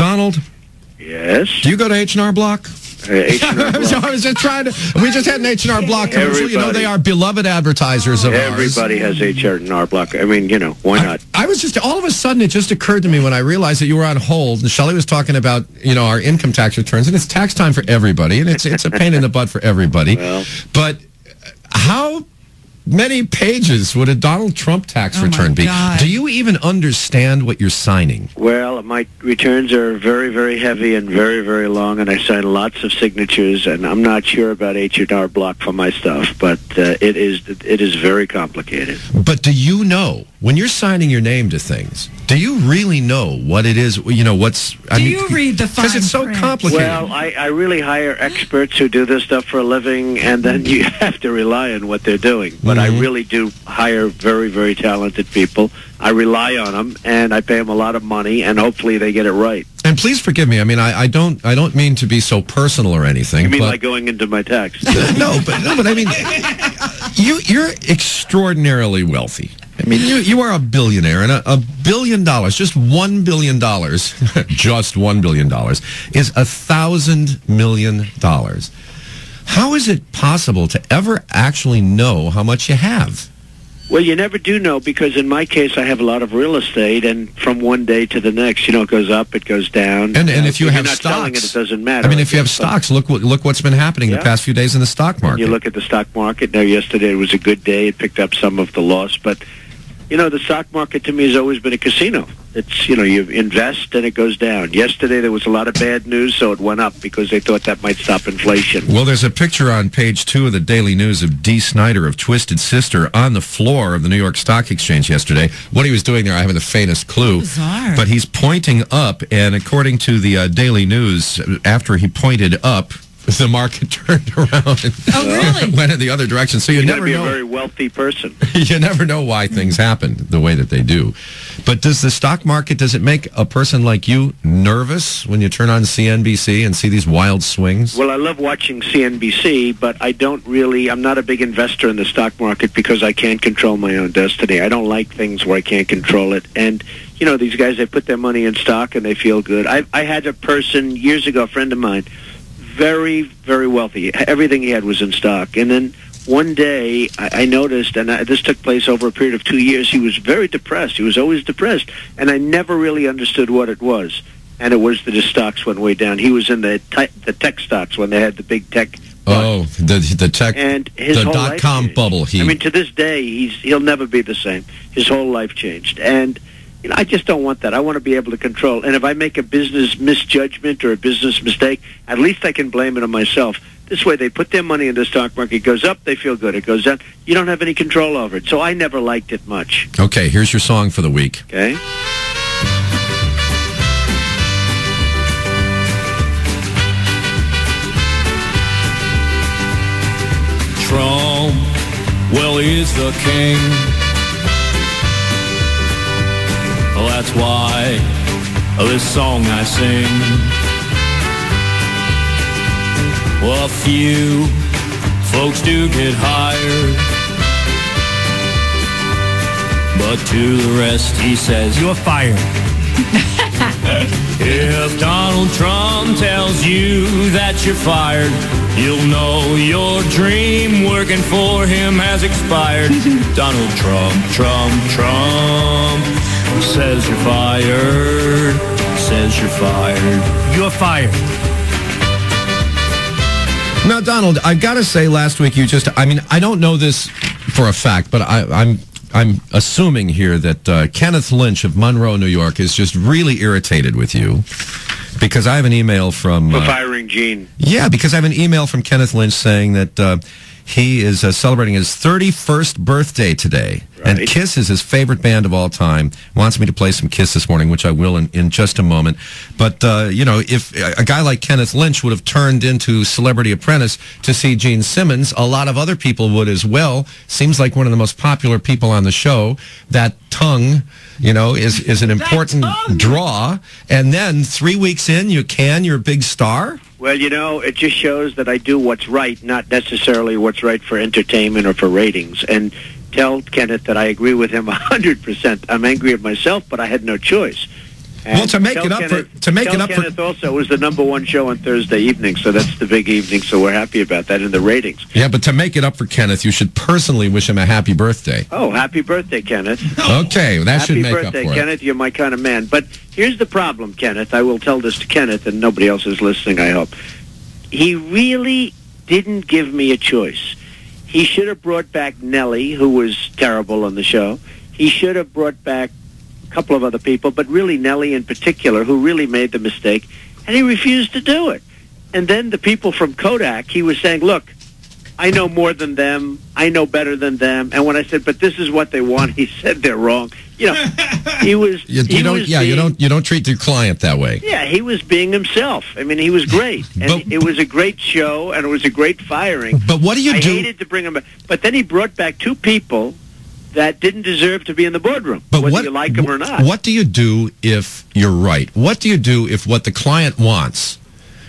Donald? Yes? Do you go to H&R Block? H&R Block. I was just trying to... We just had an H&R Block commercial. You know, they are beloved advertisers of Everybody ours. has H&R Block. I mean, you know, why not? I was just... All of a sudden, it just occurred to me when I realized that you were on hold, and Shelli was talking about, you know, our income tax returns, and it's tax time for everybody, and it's a pain in the butt for everybody. Well, but how many pages would a Donald Trump tax return be? God. Do you even understand what you're signing? well, my returns are very, very heavy and very, very long, and I sign lots of signatures, and I'm not sure about H&R Block for my stuff, but it is very complicated. But do you know, when you're signing your name to things, do you really know what it is, you know, what's... Do you read the fine Because it's so print? complicated. Well, I really hire experts who do this stuff for a living, and then you have to rely on what they're doing. But I really do hire very, very talented people. I rely on them, and I pay them a lot of money, and hopefully they get it right. And please forgive me. I mean, I don't mean to be so personal or anything. You mean but like going into my tax? no, but I mean, you're extraordinarily wealthy. I mean, you are a billionaire, and $1 billion, just $1 billion, just $1 billion, is $1,000 million. How is it possible to ever actually know how much you have? Well, you never do know, because in my case, I have a lot of real estate, and from one day to the next, you know, it goes up, it goes down. And if you have not selling stocks, it doesn't matter. I mean, if you have stocks, look what's been happening the past few days in the stock market. You look at the stock market. Now, yesterday it was a good day. It picked up some of the loss, but you know, the stock market to me has always been a casino. It's, you know, you invest and it goes down. Yesterday there was a lot of bad news, so it went up because they thought that might stop inflation. Well, there's a picture on page 2 of the Daily News of Dee Snider of Twisted Sister on the floor of the New York Stock Exchange yesterday. What he was doing there, I haven't the faintest clue. Bizarre. But he's pointing up, and according to the Daily News, after he pointed up, the market turned around and really? went in the other direction. So you never be know. a very wealthy person. You never know why things happen the way that they do. But does the stock market, does it make a person like you nervous when you turn on CNBC and see these wild swings? Well, I love watching CNBC, but I'm not a big investor in the stock market because I can't control my own destiny. I don't like things where I can't control it. And, you know, these guys, they put their money in stock and they feel good. I had a person years ago, a friend of mine, very, very wealthy. Everything he had was in stock. And then one day I noticed, and this took place over a period of 2 years, he was very depressed. He was always depressed. And I never really understood what it was. And it was that his stocks went way down. He was in the tech stocks when they had the big tech bust. Oh, the tech, and his the whole dot-com life bubble. I mean, to this day, he'll never be the same. His whole life changed. And you know, I just don't want that. I want to be able to control. And if I make a business misjudgment or a business mistake, at least I can blame it on myself. This way, they put their money in the stock market. It goes up, they feel good. It goes down. You don't have any control over it. So I never liked it much. Okay, here's your song for the week. Okay? Trump, well, he's the king. Well, that's why this song I sing. Well, a few folks do get hired, but to the rest he says, you're fired. If Donald Trump tells you that you're fired, you'll know your dream working for him has expired. Donald Trump says you're fired, says you're fired. You're fired. Now, Donald, I've got to say, last week I don't know this for a fact, but I'm assuming here that Kenneth Lynch of Monroe, New York, is just really irritated with you because I have an email from... For firing Gene. Yeah, because I have an email from Kenneth Lynch saying that he is celebrating his 31st birthday today. Right. And Kiss is his favorite band of all time. Wants me to play some Kiss this morning, which I will in just a moment. But, you know, if a guy like Kenneth Lynch would have turned into Celebrity Apprentice to see Gene Simmons, a lot of other people would as well. Seems like one of the most popular people on the show. That tongue, you know, is an important draw. And then 3 weeks in, you're a big star? Well, you know, it just shows that I do what's right, not necessarily what's right for entertainment or for ratings. And tell Kenneth that I agree with him 100%. I'm angry at myself, but I had no choice. Well, to make it up for Kenneth also was the #1 show on Thursday evening, so that's the big evening. So we're happy about that in the ratings. Yeah, but to make it up for Kenneth, you should personally wish him a happy birthday. Oh, happy birthday, Kenneth! Okay, that should make Happy up birthday, for Kenneth. You're my kind of man. But here's the problem, Kenneth. I will tell this to Kenneth, and nobody else is listening, I hope. He really didn't give me a choice. He should have brought back Nellie, who was terrible on the show. He should have brought back couple of other people, but really Nellie in particular, who really made the mistake, and he refused to do it. And then the people from Kodak, he was saying, look, I know more than them, I know better than them, and when I said, but this is what they want, he said they're wrong. You know, he was... You don't treat your client that way. Yeah, he was being himself. I mean, he was great, and it was a great show, and it was a great firing. But what do you do? I hated to bring him back, but then he brought back two people that didn't deserve to be in the boardroom, whether you like them or not. What do you do if you're right? What do you do if what the client wants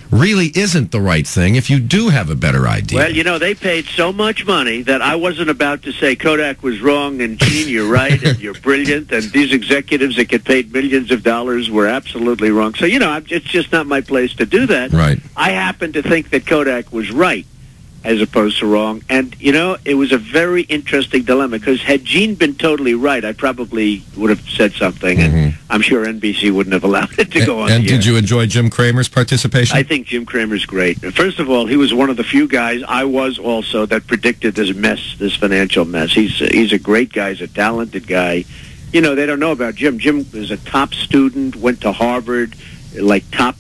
really isn't the right thing, if you do have a better idea? Well, you know, they paid so much money that I wasn't about to say Kodak was wrong and Gene, you're right and you're brilliant, and these executives that get paid millions of dollars were absolutely wrong. So, you know, it's just not my place to do that. Right. I happen to think that Kodak was right as opposed to wrong. And, you know, it was a very interesting dilemma, because had Gene been totally right, I probably would have said something, and I'm sure NBC wouldn't have allowed it to go on. And did you enjoy Jim Cramer's participation? I think Jim Cramer's great. First of all, he was one of the few guys, I was also, that predicted this mess, this financial mess. He's a great guy. He's a talented guy. You know, they don't know about Jim. Jim was a top student, went to Harvard, like top.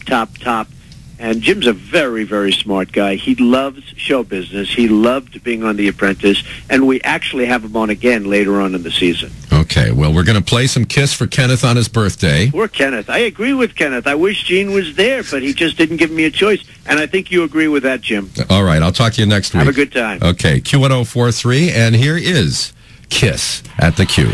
And Jim's a very, very smart guy. He loves show business. He loved being on The Apprentice. And we actually have him on again later on in the season. Okay, well, we're going to play some Kiss for Kenneth on his birthday. Poor Kenneth. I agree with Kenneth. I wish Gene was there, but he just didn't give me a choice. And I think you agree with that, Jim. All right, I'll talk to you next week. Have a good time. Okay, Q1043, and here is Kiss at the Q.